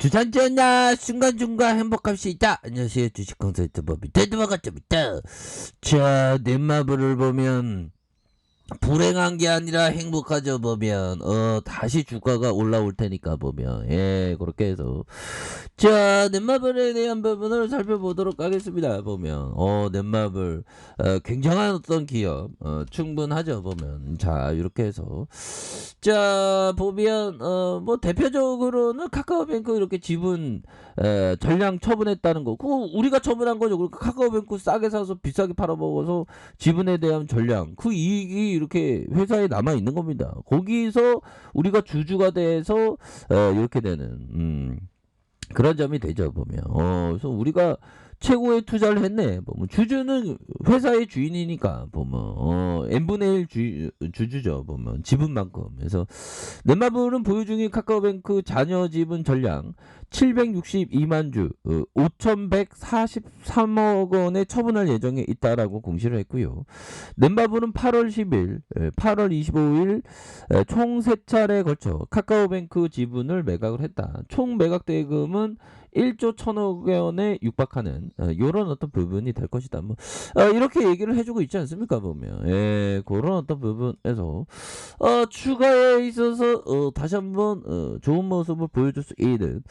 주산지었나 순간순간 행복할 수 있다. 안녕하세요, 주식 컨설트 법이 대드바가짜입니다. 자, 넷마블을 보면 불행한 게 아니라 행복하죠. 보면 다시 주가가 올라올 테니까 보면 그렇게 해서 자, 넷마블에 대한 부분을 살펴보도록 하겠습니다. 보면 넷마블 굉장한 어떤 기업 충분하죠. 보면 자, 이렇게 해서 자, 보면 뭐 대표적으로는 카카오뱅크 이렇게 지분 전량 처분했다는 거. 그거 우리가 처분한 거죠. 그러니까 카카오뱅크 싸게 사서 비싸게 팔아먹어서 지분에 대한 전량 그 이익이 이렇게 회사에 남아 있는 겁니다. 거기서 우리가 주주가 돼서 이렇게 되는 그런 점이 되죠. 보면 그래서 우리가 최고의 투자를 했네. 보면 주주는 회사의 주인이니까 보면 n분의 1 주주죠. 보면 지분만큼. 그래서 넷마블은 보유 중인 카카오뱅크 잔여 지분 전량 762만 주 5,143억 원에 처분할 예정에 있다라고 공시를 했고요. 넷마블은 8월 10일, 8월 25일 총 3차례에 걸쳐 카카오뱅크 지분을 매각을 했다. 총 매각 대금은 1조 1,000억 원에 육박하는 이런 어떤 부분이 될 것이다. 뭐 이렇게 얘기를 해주고 있지 않습니까? 보면 그런 어떤 부분에서 추가에 있어서 다시 한번 좋은 모습을 보여줄 수 있는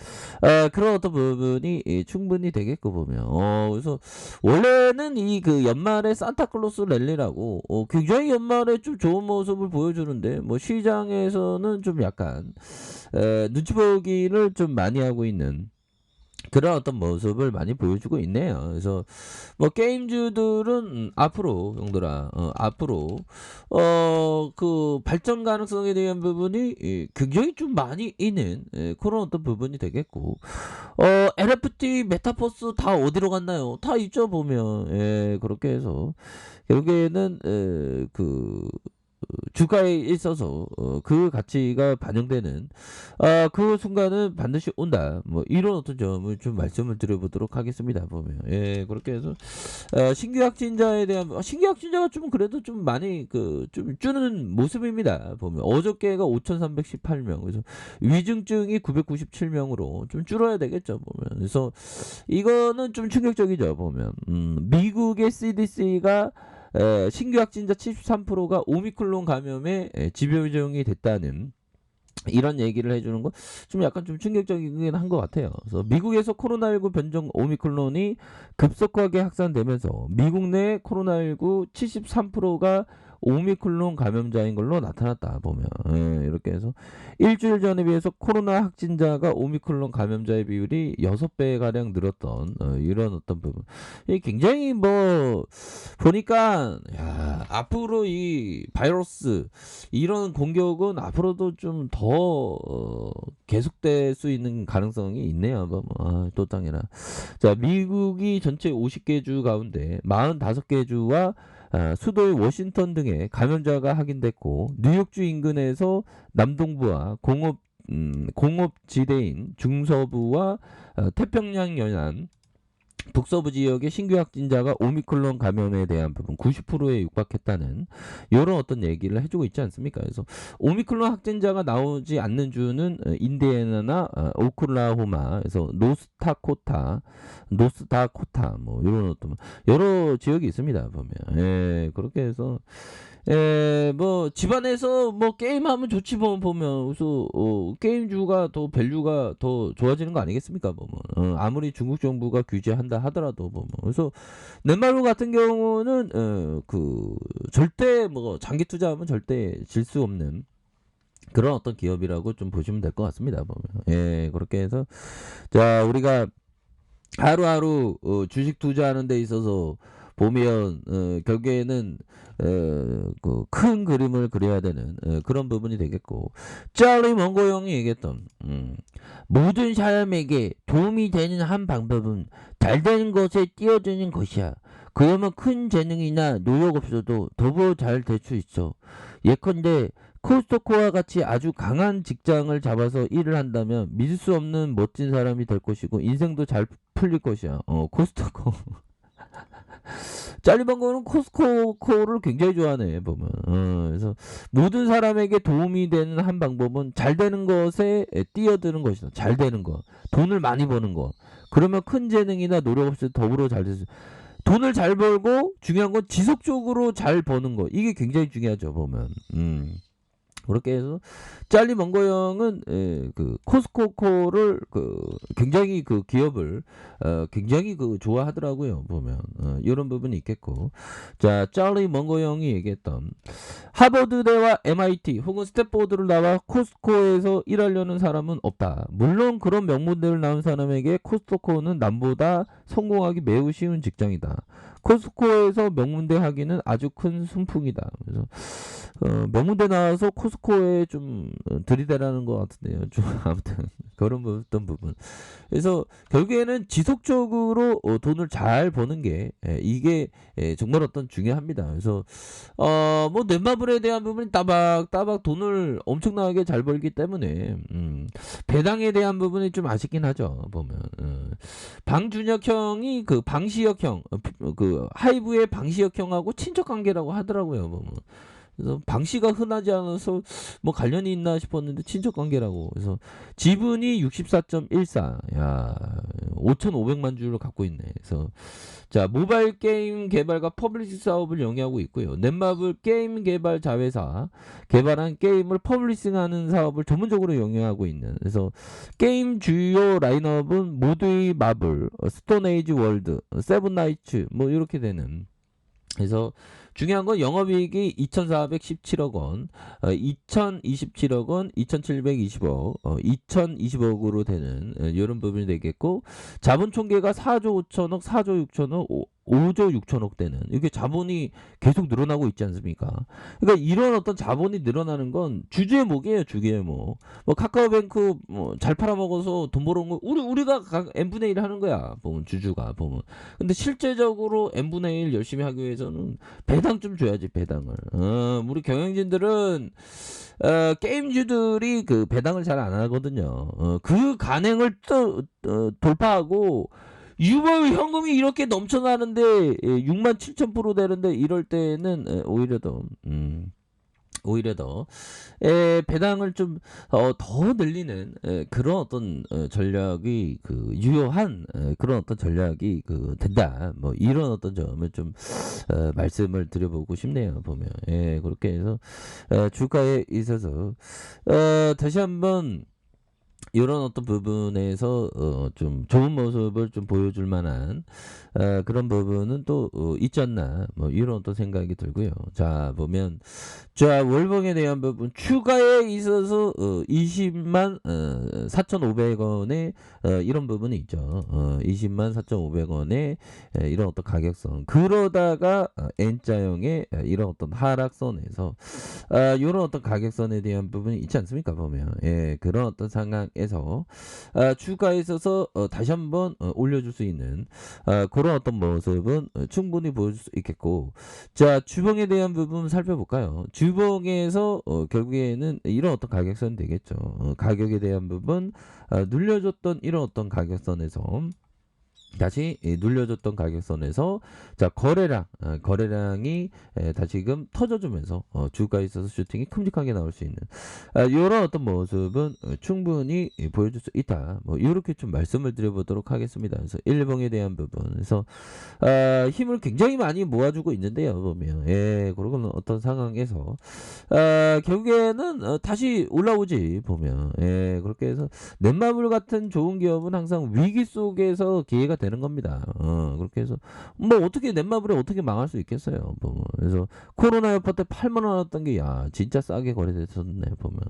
그런 어떤 부분이 충분히 되겠고 보면 그래서 원래는 이 그 연말에 산타클로스 랠리라고 굉장히 연말에 좀 좋은 모습을 보여주는데 뭐 시장에서는 좀 약간 눈치 보기를 좀 많이 하고 있는 그런 어떤 모습을 많이 보여주고 있네요. 그래서 뭐 게임주들은 앞으로 형들아 앞으로 그 발전 가능성에 대한 부분이 굉장히 좀 많이 있는 그런 어떤 부분이 되겠고 NFT 메타버스 다 어디로 갔나요? 다 있죠. 보면 그렇게 해서 결국에는 그 주가에 있어서 그 가치가 반영되는 그 순간은 반드시 온다. 뭐 이런 어떤 점을 좀 말씀을 드려보도록 하겠습니다. 보면 그렇게 해서 신규 확진자에 대한 신규 확진자가 좀 그래도 좀 많이 그 좀 주는 모습입니다. 보면 어저께가 5,318명, 그래서 위중증이 997명으로 좀 줄어야 되겠죠. 보면 그래서 이거는 좀 충격적이죠. 보면 미국의 CDC가 신규 확진자 73%가 오미크론 감염에 집요정이 됐다는 이런 얘기를 해주는 거 좀 약간 좀 충격적이긴 한 것 같아요. 그래서 미국에서 코로나19 변종 오미크론이 급속하게 확산되면서 미국 내 코로나19 73%가 오미크론 감염자인 걸로 나타났다. 보면 이렇게 해서 일주일 전에 비해서 코로나 확진자가 오미크론 감염자의 비율이 6배 가량 늘었던 이런 어떤 부분. 이 굉장히 뭐 보니까 야, 앞으로 이 바이러스 이런 공격은 앞으로도 좀 더 계속될 수 있는 가능성이 있네요. 또 땅이라. 자, 미국이 전체 50개 주 가운데 45개 주와 수도의 워싱턴 등의 감염자가 확인됐고 뉴욕주 인근에서 남동부와 공업지대인 중서부와 태평양 연안 북서부 지역의 신규 확진자가 오미크론 감염에 대한 부분 90%에 육박했다는 이런 어떤 얘기를 해주고 있지 않습니까? 그래서 오미크론 확진자가 나오지 않는 주는 인디애나나 오클라호마, 그래서 노스다코타 뭐 이런 어떤 여러 지역이 있습니다. 보면 그렇게 해서 뭐 집안에서 뭐 게임하면 좋지 보면 그래서 게임주가 더 밸류가 더 좋아지는 거 아니겠습니까? 보면 아무리 중국 정부가 규제한다 하더라도 보면 그래서 넷마블 같은 경우는 그 절대 뭐 장기 투자하면 절대 질 수 없는 그런 어떤 기업이라고 좀 보시면 될 것 같습니다. 보면 그렇게 해서 자, 우리가 하루하루 주식 투자하는 데 있어서 보면 결국에는 그 큰 그림을 그려야 되는 그런 부분이 되겠고, 짤리 몽고 형이 얘기했던 모든 사람에게 도움이 되는 한 방법은 잘 되는 것에 뛰어드는 것이야. 그러면 큰 재능이나 노력 없어도 더 잘 될 수 있어. 예컨대 코스트코와 같이 아주 강한 직장을 잡아서 일을 한다면 믿을 수 없는 멋진 사람이 될 것이고 인생도 잘 풀릴 것이야. 코스트코 짤리번거는 코스코를 굉장히 좋아하네 보면. 그래서 모든 사람에게 도움이 되는 한 방법은 잘 되는 것에 뛰어드는 것이다. 잘 되는 거, 돈을 많이 버는 거. 그러면 큰 재능이나 노력 없이 더불어 잘 될 수. 돈을 잘 벌고 중요한 건 지속적으로 잘 버는 거. 이게 굉장히 중요하죠 보면. 그렇게 해서 짤리 먼거 형은 그 코스코코를 굉장히 그 기업을 굉장히 좋아하더라고요 보면. 이런 부분이 있겠고, 자 짤리 먼거 형이 얘기했던 하버드대와 MIT 혹은 스탠포드를 나와 코스코에서 일하려는 사람은 없다. 물론 그런 명문대를 나온 사람에게 코스코는 남보다 성공하기 매우 쉬운 직장이다. 코스코에서 명문대 하기는 아주 큰 순풍이다. 그래서 명문대 나와서 코스코에 좀 들이대라는 것 같은데요. 좀 아무튼 그런 어떤 부분. 그래서 결국에는 지속적으로 돈을 잘 버는 게 이게 정말 어떤 중요합니다. 그래서 뭐 넷마블에 대한 부분이 따박따박 돈을 엄청나게 잘 벌기 때문에 배당에 대한 부분이 좀 아쉽긴 하죠. 보면 방준혁 형이 그 방시혁 형, 그 하이브의 방시혁 형하고 친척 관계라고 하더라고요. 보면. 그래서 방씨가 흔하지 않아서 뭐 관련이 있나 싶었는데 친척 관계라고. 그래서 지분이 64.14. 야, 5,500만 주를 갖고 있네. 그래서 자, 모바일 게임 개발과 퍼블리시 사업을 영위하고 있고요. 넷마블 게임 개발 자회사 개발한 게임을 퍼블리싱하는 사업을 전문적으로 영위하고 있는. 그래서 게임 주요 라인업은 모두의 마블, 스톤에이지 월드, 세븐나이츠 뭐 이렇게 되는. 그래서 중요한 건 영업이익이 2,417억 원, 2,027억 원, 2,720억, 2,020억으로 되는 이런 부분이 되겠고, 자본 총계가 4조 5천억, 4조 6천억, 5조 6천억 되는, 이게 자본이 계속 늘어나고 있지 않습니까? 그러니까 이런 어떤 자본이 늘어나는 건 주주의 목이에요, 주주의 목. 뭐 카카오뱅크 뭐 잘 팔아먹어서 돈 벌어온 거 우리가 n분의 1 하는 거야, 보면 주주가 보면. 근데 실제적으로 n분의 1 열심히 하기 위해서는 배당 좀 줘야지, 배당을. 우리 경영진들은 게임주들이 그 배당을 잘 안 하거든요. 그 간행을 또 돌파하고 유월 현금이 이렇게 넘쳐나는데 6만 7천% 되는데 이럴 때는 오히려 더 배당을 좀 더 늘리는 그런 어떤 전략이 유효한 그런 어떤 전략이 된다. 뭐 이런 어떤 점을 좀 말씀을 드려보고 싶네요. 보면 그렇게 해서 주가에 있어서 다시 한번 이런 어떤 부분에서 좀 좋은 모습을 좀 보여줄 만한 그런 부분은 또 있지 않나, 뭐 이런 어떤 생각이 들고요. 자 보면, 자 월봉에 대한 부분 추가에 있어서 20만 4,500원에 이런 부분이 있죠. 20만 4,500원에 이런 어떤 가격선, 그러다가 N자형의 이런 어떤 하락선에서 이런 어떤 가격선에 대한 부분이 있지 않습니까? 보면 그런 어떤 상황에서 추가에 있어서 다시 한번 올려줄 수 있는 그런 어떤 모습은 충분히 보여줄 수 있겠고, 자 주봉에 대한 부분 살펴볼까요? 주봉에서 결국에는 이런 어떤 가격선 되겠죠. 가격에 대한 부분 눌려줬던 이런 어떤 가격선에서 다시 눌려줬던 가격선에서 자 거래량이 다시금 터져주면서 주가에 있어서 슈팅이 큼직하게 나올 수 있는 이런 어떤 모습은 충분히 보여줄 수 있다. 뭐 이렇게 좀 말씀을 드려보도록 하겠습니다. 그래서 일봉에 대한 부분에서 힘을 굉장히 많이 모아주고 있는데요. 보면 그런 어떤 상황에서 결국에는 다시 올라오지 보면 그렇게 해서 넷마블 같은 좋은 기업은 항상 위기 속에서 기회가 되는 겁니다. 그렇게 해서 뭐 어떻게 넷마블이 어떻게 망할 수 있겠어요. 보면. 그래서 코로나 여파 때 8만 원 왔던 게 진짜 싸게 거래됐었네 보면.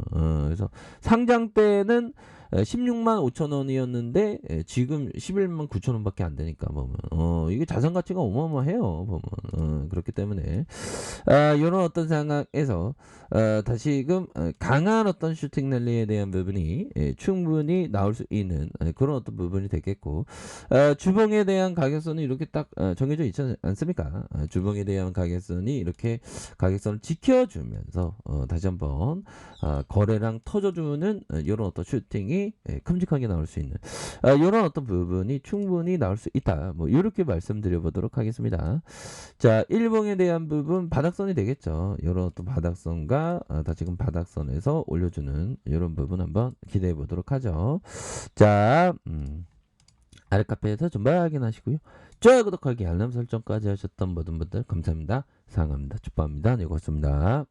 그래서 상장 때는 16만 5천 원이었는데 지금 11만 9천 원밖에 안 되니까 보면 이게 자산 가치가 어마어마해요 보면. 그렇기 때문에 이런 어떤 상황에서 다시금 강한 어떤 슈팅 랠리에 대한 부분이 충분히 나올 수 있는 그런 어떤 부분이 되겠고, 주봉에 대한 가격선이 이렇게 딱 정해져 있지 않습니까? 주봉에 대한 가격선이 이렇게 가격선을 지켜주면서 다시 한번 거래량 터져주는 이런 어떤 슈팅이 굉장히 큼직하게 나올 수 있는 이런 어떤 부분이 충분히 나올 수 있다. 뭐 이렇게 말씀드려 보도록 하겠습니다. 자, 일봉에 대한 부분 바닥선이 되겠죠. 이런 어떤 바닥선과 다시금 바닥선에서 올려주는 이런 부분 한번 기대해 보도록 하죠. 자, 아래 카페에서 정말 확인하시고요. 좋아요, 구독하기, 알람 설정까지 하셨던 모든 분들 감사합니다. 사랑합니다. 축복합니다. 네, 고맙습니다.